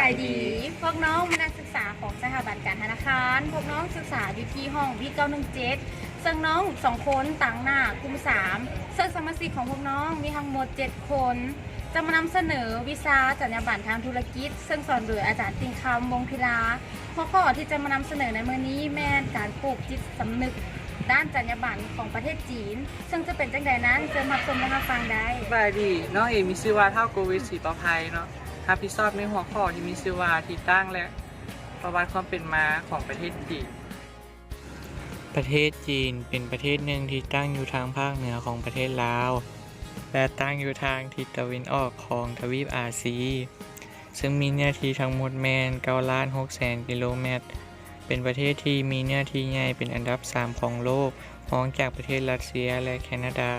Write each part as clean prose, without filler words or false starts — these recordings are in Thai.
ายดีพวกน้องนักศึกษาของสถาบันการธนาคารพวกน้องศึกษาอยู่ที่ห้องวิ917ซึ่งน้อง2คนต่างหน้ากลุ่ม3ซึ่งสมาชิกของพวกน้องมีทั้งหมด7คนจะมานำเสนอวิชาจรรยาบรรณทางธุรกิจซึ่งสอนโดยอาจารย์ติงคำวงศ์พิลาหัวข้อที่จะมานำเสนอในมื้อนี้แม่นการปลูกจิตสำนึกด้านจรรยาบรรณของประเทศจีนซึ่งจะเป็นจังใดนั้นเชิญรับชมและรับฟังได้ สบายดีน้องเอมีชื่อว่าเท่าโกวิทศรีประภัยเนาะรับผิดชอบในหัวข้อที่มีชื่อว่าที่ตั้งและประวัติความเป็นมาของประเทศจีนประเทศจีนเป็นประเทศหนึ่งที่ตั้งอยู่ทางภาคเหนือของประเทศลาวและตั้งอยู่ทางทิศตะวันออกของทวีปอาซีซึ่งมีเนื้อที่ทั้งหมดแมน9,600,000 กิโลเมตรเป็นประเทศที่มีเนื้อที่ใหญ่เป็นอันดับ3ของโลกรองจากประเทศรัสเซียและแคนาดา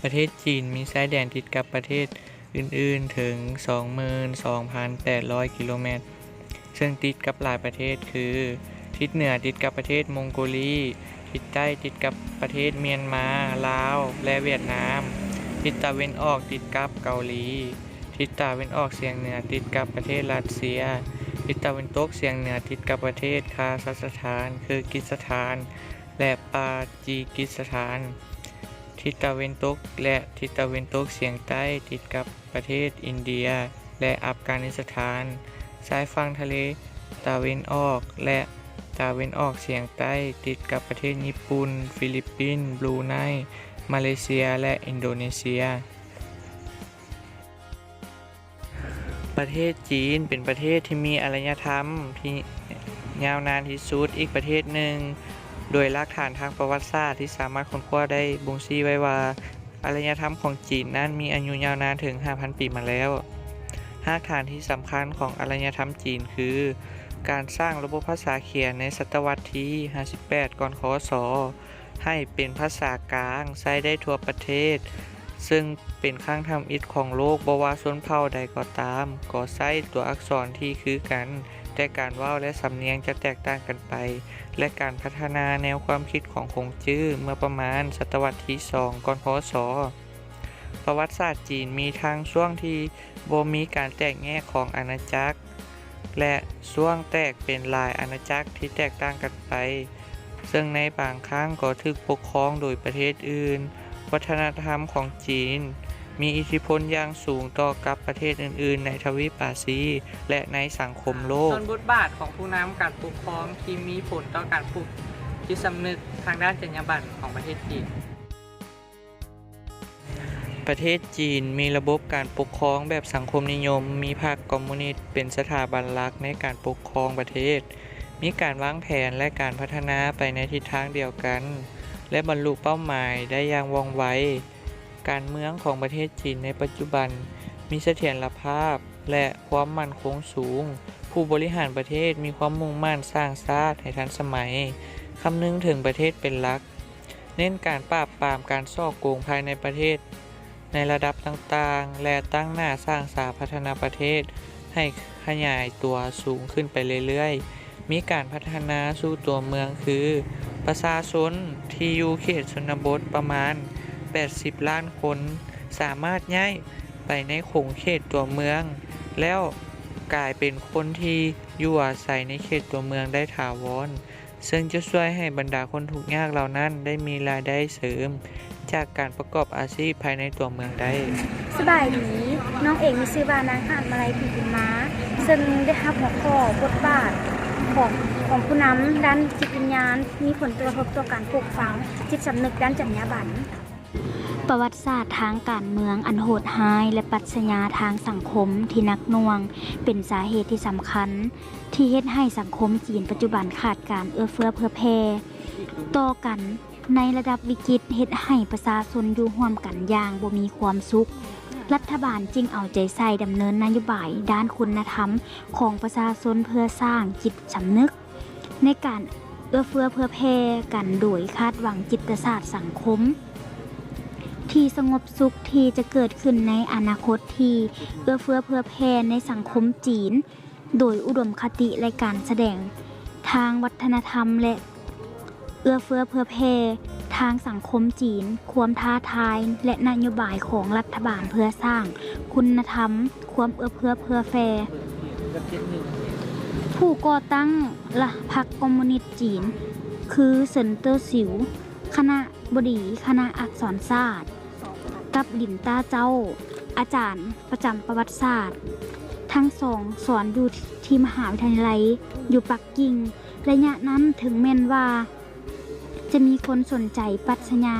ประเทศจีนมีชายแดนติดกับประเทศอื่นๆถึง 22,800 กิโลเมตรซึ่งติดกับหลายประเทศคือทิศเหนือติดกับประเทศมองโกลีทิศใต้ติดกับประเทศเมียนมาลาวและเวียดนามทิศตะวันออกติดกับเกาหลีทิศตะวันออกเฉียงเหนือติดกับประเทศรัสเซียทิศตะวันตกเฉียงเหนือติดกับประเทศคาซัคสถานคือกิร์กิสถานและปาจีกิสถานทิศตะวันตกและทิศตะวันตกเฉียงใต้ติดกับประเทศอินเดียและอัฟกานิสถานชายฝั่งทะเลตะวันออกและตะวันออกเฉียงใต้ติดกับประเทศญี่ปุ่นฟิลิปปินส์บรูไนมาเลเซียและอินโดนีเซียประเทศจีนเป็นประเทศที่มีอารยธรรมที่ยาวนานที่สุดอีกประเทศหนึ่งโดยหลักฐานทางประวัติศาสตร์ที่สามารถค้นคว้าได้บ่งชี้ไว้ว่าอารยธรรมของจีนนั้นมีอายุยาวนานถึง 5,000 ปีมาแล้วรากฐานที่สำคัญของอารยธรรมจีนคือการสร้างระบบภาษาเขียนในศตวรรษที่ 58 ก่อนคศให้เป็นภาษากลางใช้ได้ทั่วประเทศซึ่งเป็นครั้งทำอิฐของโลกบ่ว่าชนเผ่าใดก็ตามก็ใช้ตัวอักษรที่คือกันแต่การเว้าและสำเนียงจะแตกต่างกันไปและการพัฒนาแนวความคิดของคงจื้อเมื่อประมาณศตวรรษที่ 2 ก่อนคศประวัติศาสตร์จีนมีทั้งช่วงที่บ่มีการแตกแยกของอาณาจักรและช่วงแตกเป็นหลายอาณาจักรที่แตกต่างกันไปซึ่งในบางครั้งก็ถูกปกครองโดยประเทศอื่นวัฒนธรรมของจีนมีอิทธิพลอย่างสูงต่อกับประเทศอื่นๆในทวีปอาซีและในสังคมโลกส่วนบทบาทของผู้นำการปกครองที่มีผลต่อการปลูกจิตสำนึกทางด้านจรรยาบรรณของประเทศจีนประเทศจีนมีระบบการปกครองแบบสังคมนิยมมีพรรคคอมมิวนิสต์เป็นสถาบันหลักในการปกครองประเทศมีการวางแผนและการพัฒนาไปในทิศทางเดียวกันและบรรลุเป้าหมายได้อย่างว่องไวการเมืองของประเทศจีนในปัจจุบันมีเสถียรภาพและความมั่นคงสูงผู้บริหารประเทศมีความมุ่งมั่นสร้างชาติให้ทันสมัยคำนึงถึงประเทศเป็นหลักเน้นการปราบปรามการฉ้อโกงภายในประเทศในระดับต่างๆและตั้งหน้าสร้างสาพัฒนาประเทศให้ขยายตัวสูงขึ้นไปเรื่อยๆมีการพัฒนาสู่ตัวเมืองคือประชาชนที่อยู่เขตชนบทประมาณ80 ล้านคนสามารถย้ายไปในขงเขตตัวเมืองแล้วกลายเป็นคนที่อยู่อาศัยในเขตตัวเมืองได้ถาวรซึ่งจะช่วยให้บรรดาคนทุกข์ยากเหล่านั้นได้มีรายได้เสริมจากการประกอบอาชีพภายในตัวเมืองได้สบายดีน้องเอกมีชื่อว่านางหาดมาลัยผิวม้าซึ่งได้รับหัวข้อบทบาทของผู้นำด้านจิตวิญญาณมีผลกระทบต่อการปลูกฝังจิตสำนึกด้านจรรยาบรรณประวัติศาสตร์ทางการเมืองอันโหดร้ายและปรัชญาทางสังคมที่หนักหน่วงเป็นสาเหตุที่สำคัญที่เฮ็ดให้สังคมจีนปัจจุบันขาดการเอื้อเฟื้อเผื่อแผ่ต่อกันในระดับวิกฤตเฮ็ดให้ประชาชนอยู่ร่วมกันอย่างบ่มีความสุขรัฐบาลจึงเอาใจใส่ดำเนินนโยบายด้านคุณธรรมของประชาชนเพื่อสร้างจิตสำนึกในการเอื้อเฟื้อเผื่อแผ่กันโดยคาดหวังจิตศาสตร์สังคมที่สงบสุขที่จะเกิดขึ้นในอนาคตที่เอื้อเฟื้อเผื่อแผ่ในสังคมจีนโดยอุดมคติและการแสดงทางวัฒนธรรมและเอื้อเฟื้อเผื่อแผ่ ทางสังคมจีนความท้าทายและนโยบายของรัฐบาลเพื่อสร้างคุณธรรมความเอื้อเพื่อแฟร์ผู้ก่อตั้งพรรคคอมมิวนิสต์จีนคือเซินเตอร์สิวคณะบดีคณะอักษรศาสตร์กับหลินต้าเจ้าอาจารย์ประจำประวัติศาสตร์ทั้งสองสอนอยู่ที่มหาวิทยาลัยอยู่ปักกิ่งระยะนั้นถึงแม้นว่าจะมีคนสนใจปรัชญา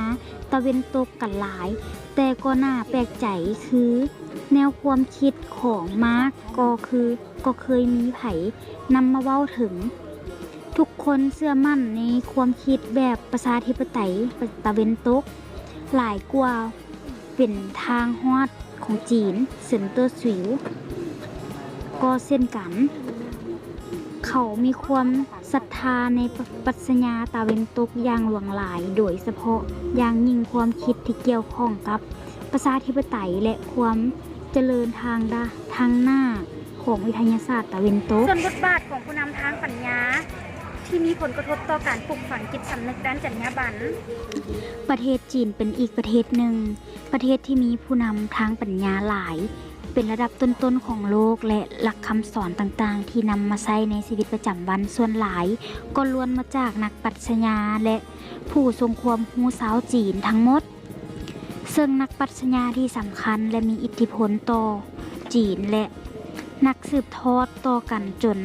ตะเวนตกกันหลาย แต่ก็น่าแปลกใจคือแนวความคิดของมาร์กก็เคยมีไผนำมาเว้าถึง ทุกคนเชื่อมั่นในความคิดแบบประชาธิปไตยตะเวนตกหลายกว่าเป็นทางฮอดของจีนเซินเตอร์สิวก็เช่นกัน เขามีความศรัทธาในปรัชญาตะเวนตกอย่างหลวงหลายโดยเฉพาะอย่างยิ่งความคิดที่เกี่ยวข้องกับประชาธิปไตยและความเจริญทางหน้าของวิทยาศาสตร์ตะเวนตก ส่วนบทบาทของผู้นำทางปัญญาที่มีผลกระทบต่อการปลูกฝังจิตสำนึกด้านจรรยาบรรณ ประเทศจีนเป็นอีกประเทศหนึ่งประเทศที่มีผู้นำทางปัญญาหลายเป็นระดับต้นๆของโลกและหลักคำสอนต่างๆที่นำมาใช้ในชีวิตประจำวันส่วนหลายก็ล้วนมาจากนักปรัชญาและผู้ทรงความรู้ชาวจีนทั้งหมดซึ่งนักปรัชญาที่สำคัญและมีอิทธิพลต่อจีนและนักสืบทอดต่อกันจน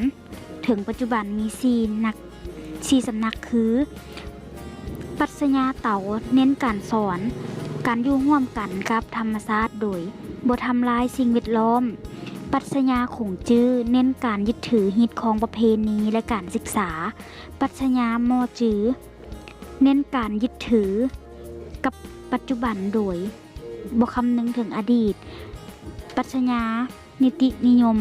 ถึงปัจจุบันมี4สำนักคือปรัชญาเต๋าเน้นการสอนการอยู่ร่วมกันกับธรรมชาติโดยบ่ทำลายสิ่งแวดล้อมปรัชญาขงจื้อเน้นการยึดถือฮิตของประเพณีและการศึกษาปรัชญาม่อจื้อเน้นการยึดถือกับปัจจุบันโดยบ่คำนึงถึงอดีตปรัชญานิตินิยม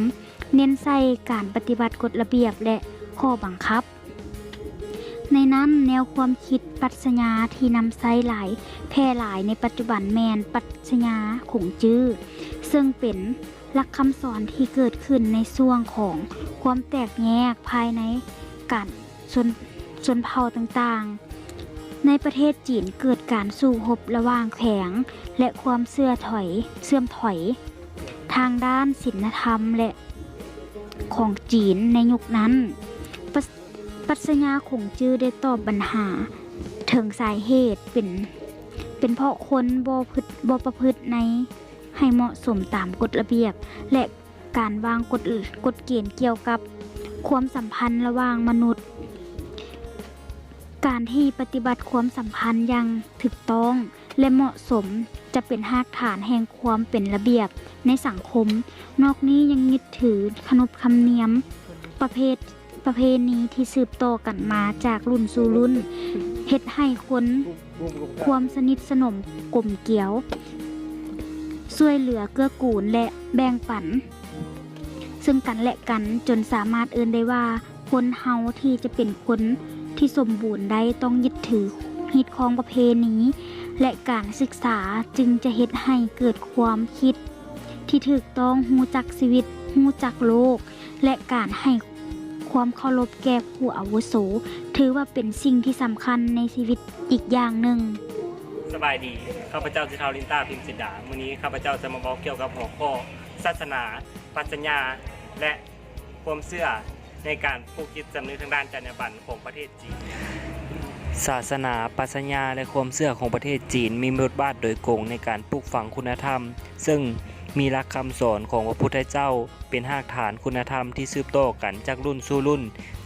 เน้นใส่การปฏิบัติกฎระเบียบและข้อบังคับในนั้นแนวความคิดปรัชญาที่นำใช้หลายแพร่หลายในปัจจุบันแมนปรัชญาขงจื้อซึ่งเป็นหลักคำสอนที่เกิดขึ้นในช่วงของความแตกแยกภายในการชนเผ่าต่างๆในประเทศจีนเกิดการสู้รบระหว่างแขวงและความเสื่อมถอยทางด้านศีลธรรมและของจีนในยุคนั้นปรัชญาขงจื้อได้ตอบปัญหาถึงสาเหตุเป็นเพราะคนบ่ประพฤติในให้เหมาะสมตามกฎระเบียบและการวางกฎเกณฑ์เกี่ยวกับความสัมพันธ์ระหว่างมนุษย์การที่ปฏิบัติความสัมพันธ์อย่างถูกต้องและเหมาะสมจะเป็นรากฐานแห่งความเป็นระเบียบในสังคมนอกนี้ยังยึดถือขนบธรรมเนียมประเพณีที่สืบต่อกันมาจากรุ่นสู่รุ่นเฮ็ดให้คนความสนิทสนมกลมเกลียวช่วยเหลือเกื้อกูลและแบ่งปันซึ่งกันและกันจนสามารถเอิ้นได้ว่าคนเฮาที่จะเป็นคนที่สมบูรณ์ได้ต้องยึดถือฮิตของประเพณีและการศึกษาจึงจะเฮ็ดให้เกิดความคิดที่ถูกต้องรู้จักชีวิตรู้จักโลกและการให้ความเคารพแก่ผู้อาวุโสถือว่าเป็นสิ่งที่สำคัญในชีวิตอีกอย่างหนึ่ง สบายดีข้าพเจ้าสิทธาลินต้าพิมพ์สิดามื้อนี้ข้าพเจ้าจะมาบอกเกี่ยวกับหัวข้อศาสนาปรัชญาและความเชื่อในการปลูกจิตสำนึกทางด้านจรรยาบรรณของประเทศจีนศาสนาปรัชญาและความเชื่อของประเทศจีนมีบทบาทโดยตรงในการปลูกฝังคุณธรรมซึ่งมีหลักคำสอนของพระพุทธเจ้าเป็นรากฐานคุณธรรมที่สืบต่อกันจากรุ่นสู่รุ่น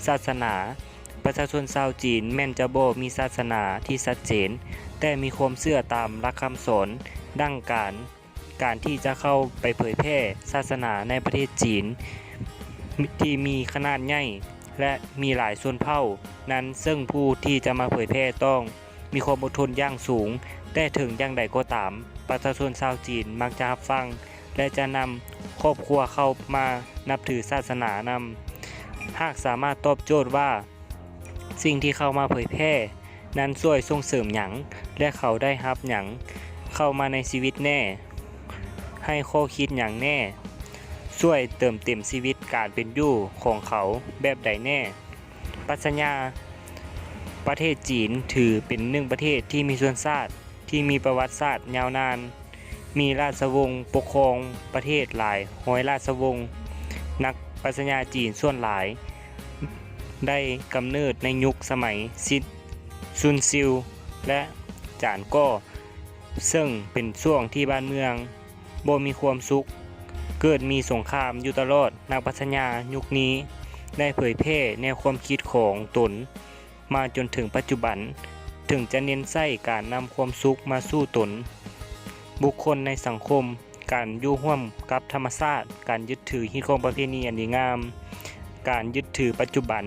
ศาสนาประชาชนชาวจีนแม้นจะบ่มีศาสนาที่ชัดเจนแต่มีความเชื่อตามหลักคำสอนดังการที่จะเข้าไปเผยแพร่ศาสนาในประเทศจีนที่มีขนาดใหญ่และมีหลายชนเผ่านั้นซึ่งผู้ที่จะมาเผยแพร่ต้องมีความอดทนอย่างสูงแต่ถึงอย่างใดก็ตามประชาชนชาวจีนมักจะรับฟังและจะนำครอบครัวเข้ามานับถือศาสนานำหากสามารถตอบโจทย์ว่าสิ่งที่เข้ามาเผยแพร่นั้นช่วยส่งเสริมหยังและเขาได้รับหยังเข้ามาในชีวิตแน่ให้ข้อคิดหยังแน่ช่วยเติมเต็มชีวิตการเป็นอยู่ของเขาแบบใดแน่ปรัชญา ประเทศจีนถือเป็นหนึ่งประเทศที่มีชนชาติที่มีประวัติศาสตร์ยาวนานมีราชวงศ์ปกครองประเทศหลายร้อยราชวงศ์นักปรัชญาจีนส่วนหลายได้กำเนิดในยุคสมัยซุนซิลและจานก้อซึ่งเป็นช่วงที่บ้านเมืองบ่มีความสุขเกิดมีสงครามอยู่ตลอดนักปรัชญายุคนี้ได้เผยแพร่แนวความคิดของตนมาจนถึงปัจจุบันถึงจะเน้นใส่การนำความสุขมาสู่ตนบุคคลในสังคมการอยู่ร่วมกับธรรมชาติการยึดถือฮีตของประเพณีอันดีงามการยึดถือปัจจุบัน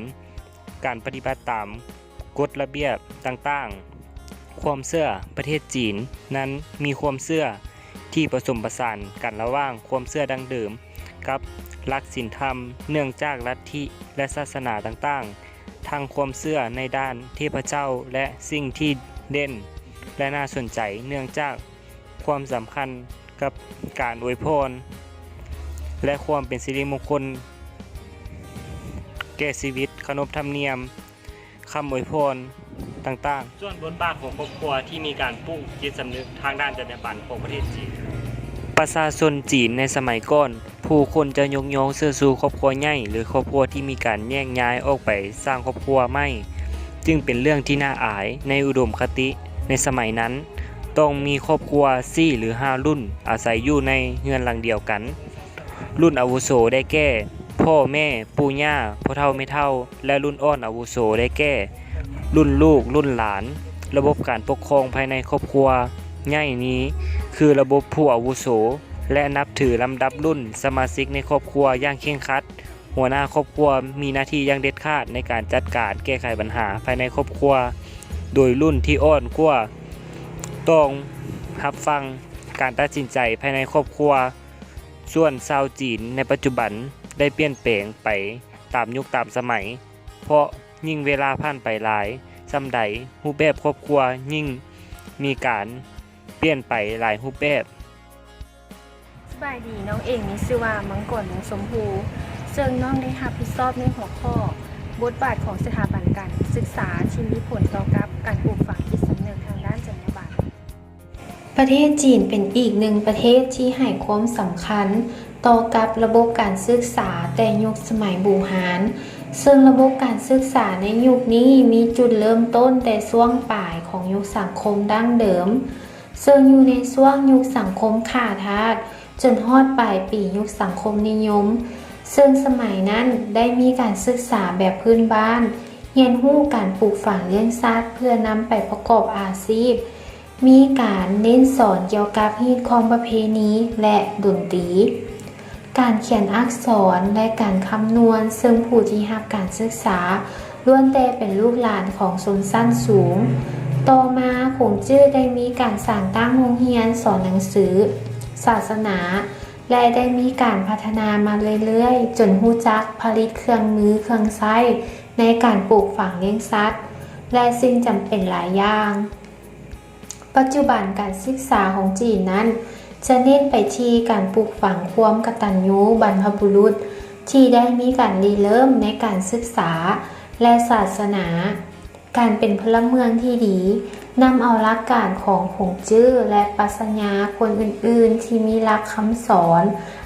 การปฏิบัติตามกฎระเบียบต่างๆความเชื่อประเทศจีนนั้นมีความเชื่อที่ผสมผสานกันระหว่างความเชื่อดั้งเดิมกับหลักศีลธรรมเนื่องจากลัทธิและศาสนาต่างๆทางความเชื่อในด้านเทพเจ้าและสิ่งที่เด่นและน่าสนใจเนื่องจากความสำคัญกับการอวยพรและความเป็นสิริมงคลแก่ชีวิตขนบธรรมเนียมคำอวยพรต่างๆส่วนบทบาทของครอบครัวที่มีการปลูกจิตสำนึกทางด้านจรรยาบรรณของประเทศจีนประชาชนจีนในสมัยก่อนผู้คนจะยกย่องเสื้อสู่ครอบครัวใหญ่หรือครอบครัวที่มีการแยกย้ายออกไปสร้างครอบครัวใหม่จึงเป็นเรื่องที่น่าอายในอุดมคติในสมัยนั้นต้องมีครอบครัว4 หรือ 5 รุ่นอาศัยอยู่ในเรือนหลังเดียวกันรุ่นอาวุโสได้แก่พ่อแม่ปู่ย่าพ่อเฒ่าแม่เฒ่าและรุ่นอ่อนอาวุโสได้แก่รุ่นลูกรุ่นหลานระบบการปกครองภายในครอบครัวใหญ่นี้คือระบบผู้อาวุโสและนับถือลำดับรุ่นสมาชิกในครอบครัวอย่างเคร่งครัดหัวหน้าครอบครัวมีหน้าที่อย่างเด็ดขาดในการจัดการแก้ไขปัญหาภายในครอบครัวโดยรุ่นที่อ่อนกว่าต้องรับฟังการตัดสินใจภายในครอบครัวส่วนชาวจีนในปัจจุบันได้เปลี่ยนแปลงไปตามยุคตามสมัยเพราะยิ่งเวลาผ่านไปหลายส่ำใดรูปแบบครอบครัวยิ่งมีการเปลี่ยนไปหลายรูปแบบสบายดีน้องเองมีชื่อว่ามังกรวงสมภูซึ่งน้องได้รับผิดชอบในหัวข้อบทบาทของสถาบันการศึกษาที่มีผลต่อกับการปลูกฝังจิตสำนึกทางด้านจรรยาบรรณประเทศจีนเป็นอีกหนึ่งประเทศที่ให้ความสำคัญต่อกับระบบการศึกษาแต่ยุคสมัยบูฮานซึ่งระบบการศึกษาในยุคนี้มีจุดเริ่มต้นแต่ช่วงปลายของยุคสังคมดั้งเดิมซึ่งอยู่ในช่วงยุคสังคมข้าทาสจนฮอดปลายปียุคสังคมนิยมซึ่งสมัยนั้นได้มีการศึกษาแบบพื้นบ้านเรียนรู้การปลูกฝังเลี้ยงสัตว์เพื่อนำไปประกอบอาชีพมีการเน้นสอนเกี่ยวกับฮีตของประเพณีและดนตรีการเขียนอักษรและการคำนวณซึ่งผู้ที่รับการศึกษาล้วนแต่เป็นลูกหลานของชนชั้นสูงต่อมาคงจื้อได้มีการสร้างตั้งโรงเรียนสอนหนังสือศาสนาและได้มีการพัฒนามาเรื่อยๆจนรู้จักผลิตเครื่องมือเครื่องใช้ในการปลูกฝังเลี้ยงสัตว์และสิ่งจำเป็นหลายอย่างปัจจุบันการศึกษาของจีนนั้นจะเน้นไปที่การปลูกฝังความกตัญญูบรรพบุรุษที่ได้มีการริเริ่มในการศึกษาและศาสนาการเป็นพลเมืองที่ดีนำเอาหลักการของขงจื้อและปรัชญาคนอื่นๆที่มีหลักคำสอน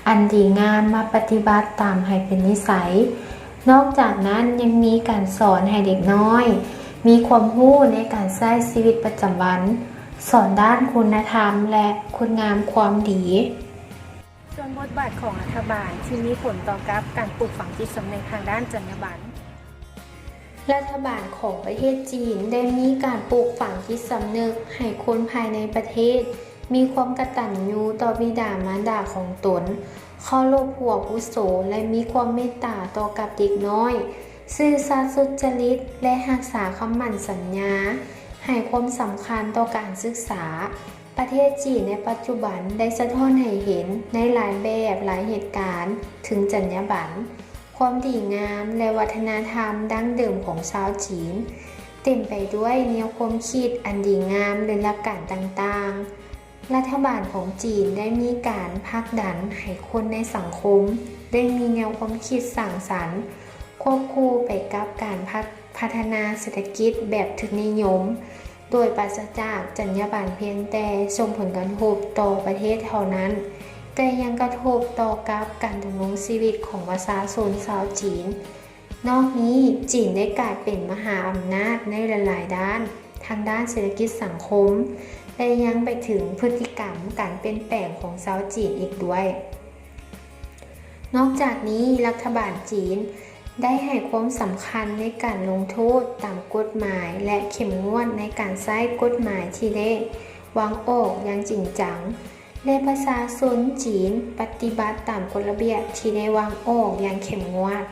อันดีงามมาปฏิบัติตามให้เป็นนิสัยนอกจากนั้นยังมีการสอนให้เด็กน้อยมีความรู้ในการใช้ชีวิตประจำวันสอนด้านคุณธรรมและคุณงามความดีส่วนบทบาทของรัฐบาลที่มีผลต่อกับการปลูกฝังจิตสำนึกทางด้านจรรยาบรรณรัฐบาลของประเทศจีนได้มีการปลูกฝังจิตสำนึกให้คนภายในประเทศมีความกตัญญูต่อบิดามารดาของตนเคารพผู้อาวุโสและมีความเมตตาต่อกับเด็กน้อยซื่อสัตย์สุจริตและรักษาคำมั่นสัญญาให้ความสำคัญต่อการศึกษาประเทศจีนในปัจจุบันได้สะท้อนให้เห็นในหลายแบบหลายเหตุการณ์ถึงจรรยาบรรณความดีงามและวัฒนธรรมดั้งเดิมของชาวจีนเต็มไปด้วยแนวความคิดอันดีงามและหลักการต่างๆรัฐบาลของจีนได้มีการผลักดันให้คนในสังคมได้มีแนวความคิดสร้างสรรค์ควบคู่ไปกับการพัฒ พัฒนาเศรษฐกิจแบบทุนนิยม โดยปราศจากจรรยาบรรณเพียงแต่ส่งผลกระทบต่อประเทศเท่านั้น แต่ยังกระทบต่อกับการดำรงชีวิตของประชาชนชาวจีน นอกนี้จีนได้กลายเป็นมหาอำนาจในหลายๆด้านทางด้านเศรษฐกิจสังคมและยังไปถึงพฤติกรรมการเปลี่ยนแปลงของชาวจีนอีกด้วย นอกจากนี้รัฐบาลจีนได้ให้ความสำคัญในการลงโทษตามกฎหมายและเข้มงวดในการใช้กฎหมายที่ได้วางออกอย่างจริงจังและประชาชนจีนปฏิบัติตามกฎระเบียบที่ได้วางออกอย่างเข้มงวด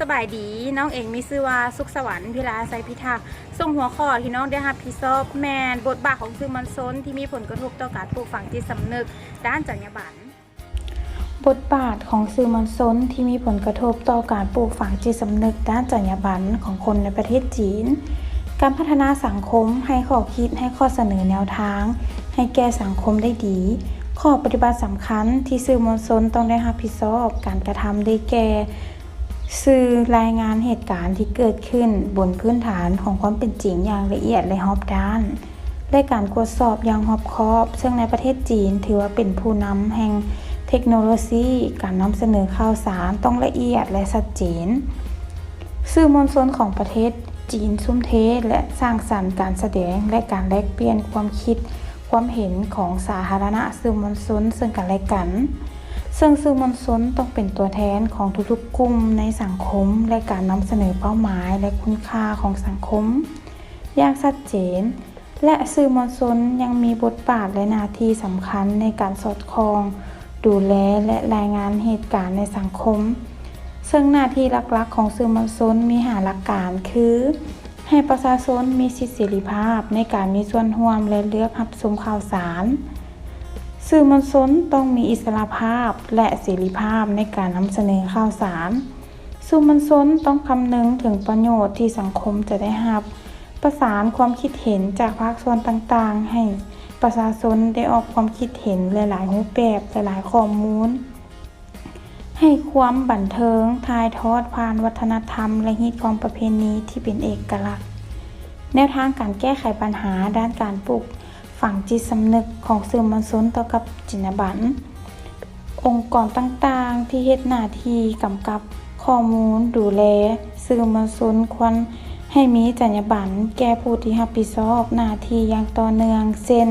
สบายดีน้องเองมีชื่อว่าสุขสวรรค์พิลาไซพิทักษ์ส่งหัวข้อที่น้องได้รับผิดชอบแมนบทบาทของสื่อมวลชนที่มีผลกระทบต่อการปลูกฝังจิตสำนึกด้านจรรยาบรรณ บทบาทของสื่อมวลชนที่มีผลกระทบต่อการปลูกฝังจิตสำนึกด้านจรรยาบรรณของคนในประเทศจีนการพัฒนาสังคมให้ข้อคิดให้ข้อเสนอแนวทางให้แก่สังคมได้ดีข้อปฏิบัติสำคัญที่สื่อมวลชนต้องได้รับผิดชอบการกระทำได้แก่สื่อรายงานเหตุการณ์ที่เกิดขึ้นบนพื้นฐานของความเป็นจริงอย่างละเอียดและรอบด้านและการตรวจสอบอย่างรอบคอบซึ่งในประเทศจีนถือว่าเป็นผู้นำแห่งเทคโนโลยีการนำเสนอข่าวสารต้องละเอียดและชัดเจนสื่อมวลชนของประเทศจีนทุ่มเทและสร้างสรรค์การแสดงและการแลกเปลี่ยนความคิดความเห็นของสาธารณะสื่อมวลชนซึ่งกันและกันซึ่งสื่อมวลชนต้องเป็นตัวแทนของทุกๆกลุ่มในสังคมและการนำเสนอเป้าหมายและคุณค่าของสังคมอย่างชัดเจนและสื่อมวลชนยังมีบทบาทและหน้าที่สำคัญในการสอดคล้องดูแลและรายงานเหตุการณ์ในสังคมซึ่งหน้าที่หลักๆของสื่อมวลชนมี5หลักการคือให้ประชาชนมีสิทธิเสรีภาพในการมีส่วนร่วมและเลือกรับชมข่าวสารสื่อมวลชนต้องมีอิสรภาพและเสรีภาพในการนำเสนอข่าวสารสื่อมวลชนต้องคำนึงถึงประโยชน์ที่สังคมจะได้รับประสานความคิดเห็นจากภาคส่วนต่างๆให้ประชาชนได้ออกความคิดเห็นหลายๆรูปแบบหลายๆข้อมูลให้ความบันเทิงถ่ายทอดผ่านวัฒนธรรมและฮิตของประเพณีที่เป็นเอกลักษณ์แนวทางการแก้ไขปัญหาด้านการปลูกฝังจิตสำนึกของสื่อมวลชนต่อกับจรรยาบรรณองค์กรต่างๆที่เฮ็ดหน้าที่กำกับข้อมูลดูแลสื่อมวลชนควรให้มีจรรยาบรรณแก่ผู้ที่รับผิดชอบหน้าที่อย่างต่อเนื่องเช่น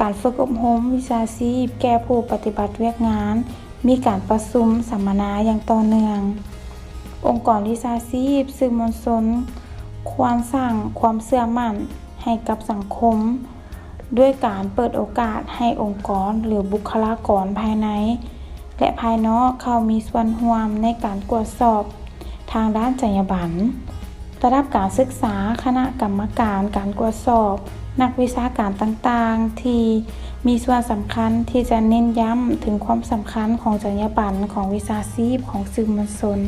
การฝึกอบรมวิชาชีพแก่ผู้ปฏิบัติเวียกงานมีการประชุมสัมมนาอย่างต่อเนื่ององค์กรวิชาชีพสื่อมวลชนควรสร้างความเชื่อมั่นให้กับสังคมด้วยการเปิดโอกาสให้องค์กรหรือบุคลากรภายในและภายนอกเข้ามีส่วนร่วมในการตรวจสอบทางด้านจรรยาบรรณระดับการศึกษาคณะกรรมการการตรวจสอบนักวิชาการต่างๆที่มีส่วนสำคัญที่จะเน้นย้ำถึงความสำคัญของจรรยาบรรณของวิชาชีพของสื่อมวลชน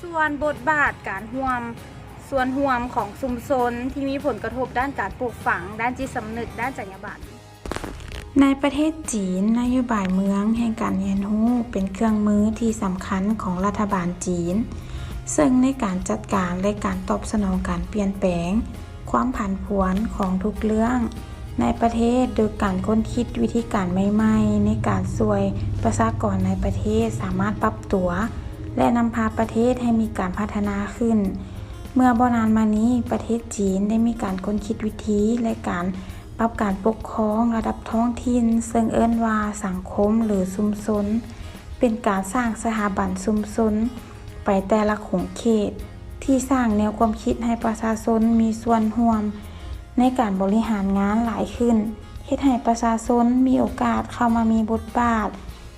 ส่วนบทบาทการส่วนร่วมของชุมชนที่มีผลกระทบด้านการปลูกฝังด้านจิตสำนึกด้านจรรยาบรรณในประเทศจีนนโยบายเมืองแห่งการเรียนรู้เป็นเครื่องมือที่สำคัญของรัฐบาลจีนซึ่งในการจัดการและการตอบสนองการเปลี่ยนแปลงความผันผวนของทุกเรื่องในประเทศโดยการค้นคิดวิธีการใหม่ๆในการช่วยประชากรในประเทศสามารถปรับตัวและนำพาประเทศให้มีการพัฒนาขึ้นเมื่อบ่นานมานี้ประเทศจีนได้มีการค้นคิดวิธีและการปรับการปกครองระดับท้องถิ่นซึ่งเอิ้นว่าสังคมหรือชุมชนเป็นการสร้างสถาบันชุมชนไปแต่ละขงเขตที่สร้างแนวความคิดให้ประชาชนมีส่วนร่วมในการบริหารงานหลายขึ้นเฮ็ดให้ประชาชนมีโอกาสเข้ามามีบทบาท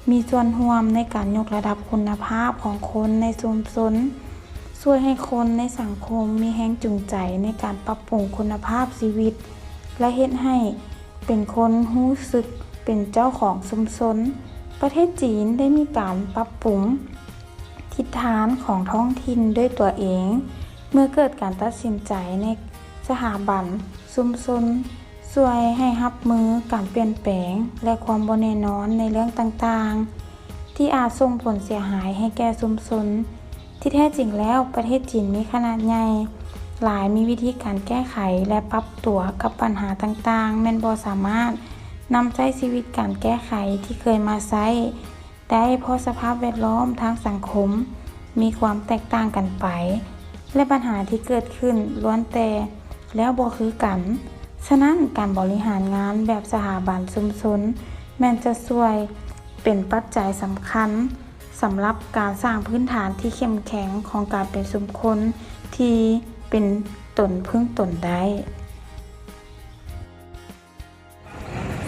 มีส่วนร่วมในการยกระดับคุณภาพของคนในชุมชนช่วยให้คนในสังคมมีแรงจูงใจในการปรับปรุงคุณภาพชีวิตและเฮ็ดให้เป็นคนรู้สึกเป็นเจ้าของชุมชนประเทศจีนได้มีการปรับปรุงทิศทางของท้องถิ่นด้วยตัวเองเมื่อเกิดการตัดสินใจในสถาบันชุมชนช่วยให้รับมือการเปลี่ยนแปลงและความบ่แน่นอนในเรื่องต่างๆที่อาจส่งผลเสียหายให้แก่ชุมชน ที่แท้จริงแล้วประเทศจีนมีขนาดใหญ่หลายมีวิธีการแก้ไขและปรับตัวกับปัญหาต่างๆแม่นบ่สามารถนำใจชีวิตการแก้ไขที่เคยมาใช้ได้เพราะสภาพแวดล้อมทางสังคมมีความแตกต่างกันไปและปัญหาที่เกิดขึ้นล้วนแต่แล้วบ่คือกันฉะนั้นการบริหารงานแบบสถาบันชุมชนแม้นจะช่วยเป็นปัจจัยสำคัญสำหรับการสร้างพื้นฐานที่เข้มแข็งของการเป็นชุมชนที่เป็นตนพึ่งตนได้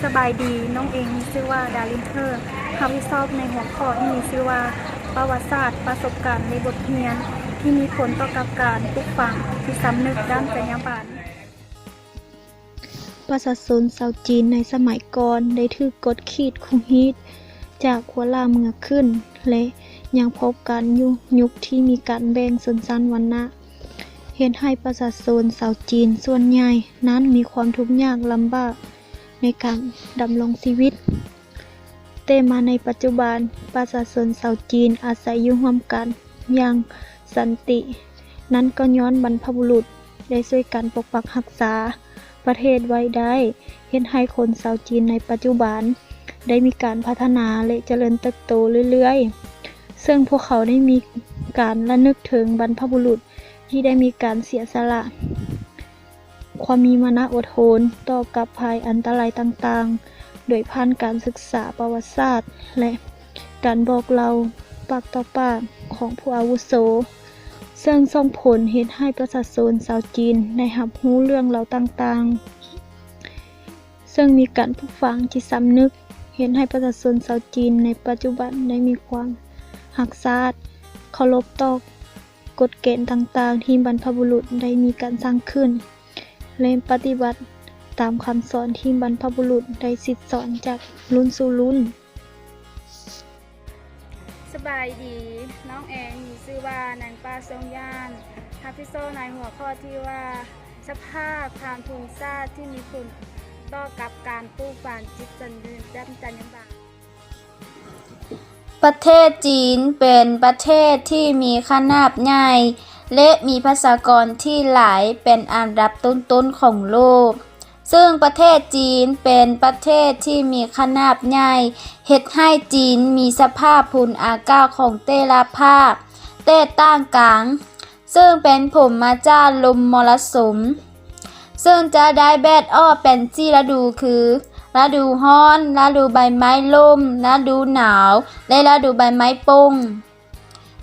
สบายดีน้องเองมีชื่อว่าดารินเทอร์รับผิดชอบในหัวข้อที่มีชื่อว่าประวัติศาสตร์ประสบการณ์ในบทเรียนที่มีผลต่อกับการปลูกฝังที่สำนึกด้านจรรยาบรรณ ประชาชนชาวจีนในสมัยก่อนได้ถูกกดขี่ข่มเหงจากหัวล่าเมืองขึ้นและยังพบกันยุคที่มีการแบ่งชนชั้นวรรณะเฮ็ดให้ประชาชนชาวจีนส่วนใหญ่นั้นมีความทุกข์ยากลำบากในการดำรงชีวิตแต่มาในปัจจุบันประชาชนชาวจีนอาศัยอยู่ร่วมกันอย่างสันตินั้นก็ย้อนบรรพบุรุษได้ช่วยกันปกปักรักษาประเทศไว้ได้เฮ็ดให้คนชาวจีนในปัจจุบันได้มีการพัฒนาและเจริญเติบโตเรื่อยๆซึ่งพวกเขาได้มีการระลึกถึงบรรพบุรุษที่ได้มีการเสียสละความมีมานะอดทนต่อกับภัยอันตรายต่างๆโดยผ่านการศึกษาประวัติศาสตร์และการบอกเล่าปากต่อปากของผู้อาวุโสซึ่งส่งผลเฮ็ดให้ประชาชนชาวจีนได้รับรู้เรื่องราวต่างๆซึ่งมีการปลูกฝังจิตสำนึกเฮ็ดให้ประชาชนชาวจีนในปัจจุบันได้มีความรักษาเคารพต่อกฎเกณฑ์ต่างๆที่บรรพบุรุษได้มีการสร้างขึ้นและปฏิบัติตามคำสอนที่บรรพบุรุษได้สืบสอนจากรุ่นสู่รุ่น สบายดีน้องแอนมีชื่อว่านางป้าทรงย่านรับผิดชอบในหัวข้อที่ว่าสภาพทางภูมิศาสตร์ที่มีผลต่อกับการปลูกฝังจิตสำนึกด้านจรรยาบรรณ ประเทศจีนเป็นประเทศที่มีขนาดใหญ่และมีประชากรที่หลายเป็นอันดับต้นๆของโลกซึ่งประเทศจีนเป็นประเทศที่มีขนาดใหญ่เฮ็ดให้จีนมีสภาพภูมิอากาศของแต่ละภาคแตกต่างกันซึ่งเป็นผลมาจากลมมรสุมซึ่งจะได้แบ่งออกเป็น4ฤดูคือฤดูร้อนฤดูใบไม้ร่มฤดูหนาวและฤดูใบไม้ป่ง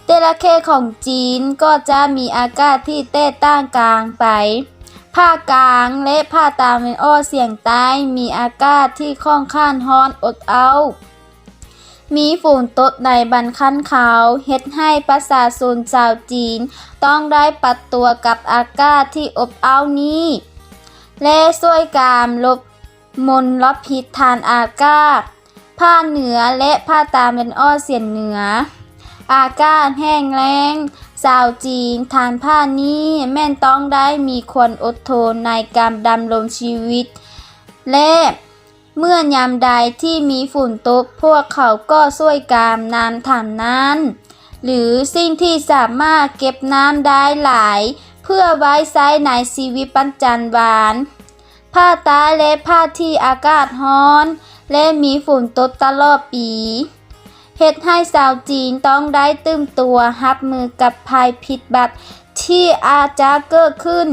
แต่ละเขตของจีนก็จะมีอากาศที่แตกต่างกันไปภาคกลางและภาคตะวันออกเฉียงใต้มีอากาศที่ค่อนข้างร้อนอบอ้าวมีฝนตกในบรรคันเขาเฮ็ดให้ประชาชนชาวจีนต้องได้ปรับตัวกับอากาศที่อบอ้าวนี้และช่วยการลดมลพิษทางอากาศภาคเหนือและภาคตะวันออกเฉียงเหนืออากาศแห้งแล้งชาวจีนทางภาคนี้แม่นต้องได้มีความอดทนในการดำรงชีวิตและเมื่อยามใดที่มีฝนตกพวกเขาก็ช่วยการนำถังน้ำหรือสิ่งที่สามารถเก็บน้ำได้หลายเพื่อไว้ใช้ในชีวิตประจำวันภาคใต้และภาคที่อากาศร้อนและมีฝนตกตลอดปีเฮ็ดให้ชาวจีนต้องได้ตื่นตัวรับมือกับภัยพิบัติที่อาจจะเกิดขึ้น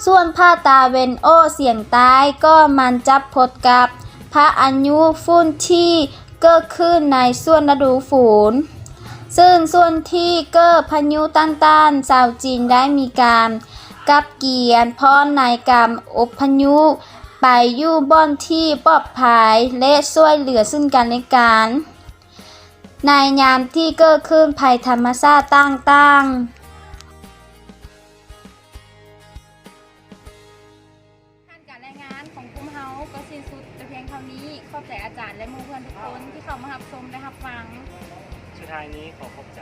ส่วนภาคตะวันออกเฉียงใต้ก็มันจับพดกับพายุฝุ่นที่เกิดขึ้นในช่วงฤดูฝนซึ่งส่วนที่เกิดพายุต่างๆชาวจีนได้มีการกับเกียรติพรในการอพยพไปอยู่บ่อนที่ปลอดภัยและช่วยเหลือซึ่งกันและกันในยามที่เกิดขึ้นภัยธรรมชาติต่างๆการรายงานของกลุ่มเฮาก็สิ้นสุดแต่เพียงเท่านี้ขอบใจอาจารย์และหมู่เพื่อนทุกคนที่เข้ามารับชมและรับฟัง สุดท้ายนี้ขอขอบใจ